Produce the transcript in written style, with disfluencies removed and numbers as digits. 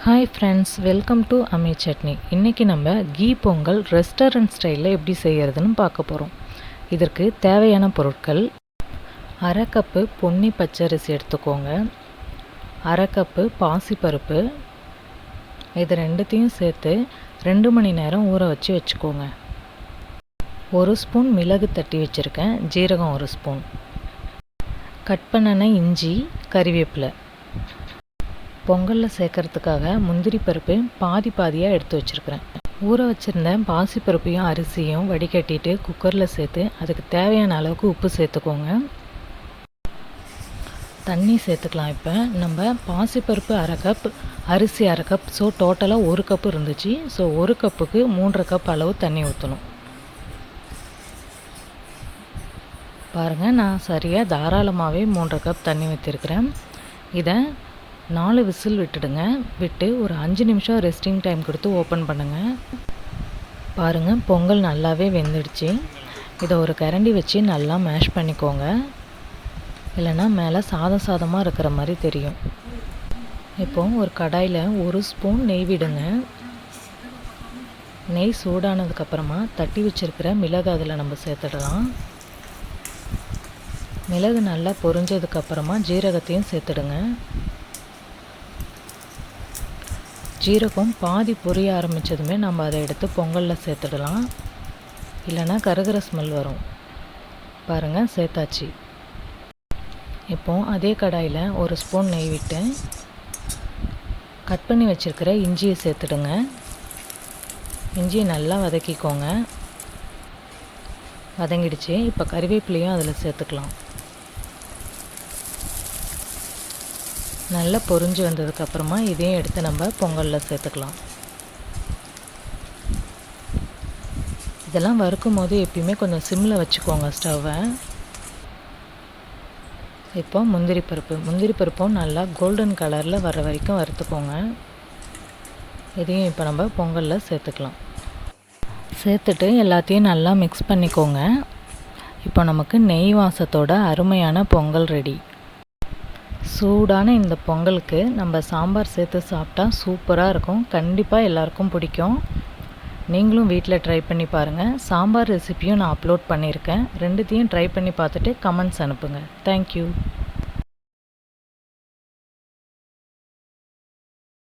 Hi friends, welcome to அம்மி சட்னி. இன்றைக்கி நம்ம கீ பொங்கல் ரெஸ்டாரண்ட் ஸ்டைலில் எப்படி செய்கிறதுன்னு பார்க்க போகிறோம். இதற்கு தேவையான பொருட்கள்: அரை கப்பு பொன்னி பச்சரிசி எடுத்துக்கோங்க, அரை கப்பு பாசிப்பருப்பு. இது ரெண்டுத்தையும் சேர்த்து 2 மணி நேரம் ஊற வச்சுக்கோங்க. 1 ஸ்பூன் மிளகு தட்டி வச்சுருக்கேன், ஜீரகம் 1 ஸ்பூன், கட் பண்ணின இஞ்சி, கறிவேப்பிலை. பொங்கலில் சேர்க்கறதுக்காக முந்திரி பருப்பு பாதியாக எடுத்து வச்சுருக்கிறேன். ஊற வச்சுருந்த பாசிப்பருப்பையும் அரிசியும் வடிகட்டிட்டு குக்கரில் சேர்த்து அதுக்கு தேவையான அளவுக்கு உப்பு சேர்த்துக்கோங்க. தண்ணி சேர்த்துக்கலாம். இப்போ நம்ம பாசிப்பருப்பு அரை கப், அரிசி அரை கப், ஸோ டோட்டலாக 1 கப்பு இருந்துச்சு. ஸோ 1 கப்புக்கு 3.5 கப் அளவு தண்ணி ஊற்றணும். பாருங்கள், நான் சரியாக தாராளமாகவே 3.5 கப் தண்ணி ஊற்றிருக்கிறேன். இதை 4 விசில் விட்டுடுங்க. விட்டு ஒரு 5 நிமிஷம் ரெஸ்டிங் டைம் கொடுத்து ஓப்பன் பண்ணுங்கள். பாருங்கள், பொங்கல் நல்லாவே வெந்துடுச்சு. இதை ஒரு கரண்டி வச்சு நல்லா மேஷ் பண்ணிக்கோங்க, இல்லைன்னா மேலே சாதமாக இருக்கிற மாதிரி தெரியும். இப்போது ஒரு கடாயில் 1 ஸ்பூன் நெய் விடுங்க. நெய் சூடானதுக்கப்புறமா தட்டி வச்சுருக்கிற மிளகு அதில் நம்ம சேர்த்துடலாம். மிளகு நல்லா பொரிஞ்சதுக்கப்புறமா ஜீரகத்தையும் சேர்த்துடுங்க. ஜீரகம் பாதி பொரிய ஆரம்பித்ததுமே நம்ம அதை எடுத்து பொங்கலில் சேர்த்துடலாம், இல்லைன்னா கருகிற ஸ்மெல் வரும். பாருங்கள், சேர்த்தாச்சு. இப்போது அதே கடாயில் 1 ஸ்பூன் நெய் விட்டு கட் பண்ணி வச்சுருக்கிற இஞ்சியை சேர்த்துடுங்க. இஞ்சியை நல்லா வதக்கிக்கோங்க. வதங்கிடுச்சு. இப்போ கறிவேப்பிலையும் அதில் சேர்த்துக்கலாம். நல்லா பொரிஞ்சு வந்ததுக்கப்புறமா இதையும் எடுத்து நம்ம பொங்கலில் சேர்த்துக்கலாம். இதெல்லாம் வறுக்கும் போது எப்பயுமே கொஞ்சம் சிம்மில் வச்சுக்கோங்க ஸ்டவ்வை. இப்போ முந்திரி பருப்பும் நல்லா கோல்டன் கலரில் வர வரைக்கும் வறுத்துக்கோங்க. இதையும் இப்போ நம்ம பொங்கலில் சேர்த்துக்கலாம். சேர்த்துட்டு எல்லாத்தையும் நல்லா மிக்ஸ் பண்ணிக்கோங்க. இப்போ நமக்கு நெய் வாசத்தோட அருமையான பொங்கல் ரெடி. சூடான இந்த பொங்கலுக்கு நம்ம சாம்பார் சேர்த்து சாப்பிட்டா சூப்பராக இருக்கும். கண்டிப்பாக எல்லாருக்கும் பிடிக்கும். நீங்களும் வீட்டில் ட்ரை பண்ணி பாருங்கள். சாம்பார் ரெசிப்பியும் நான் அப்லோட் பண்ணியிருக்கேன். ரெண்டுத்தையும் ட்ரை பண்ணி பார்த்துட்டு கமெண்ட்ஸ் அனுப்புங்க. தேங்க்யூ.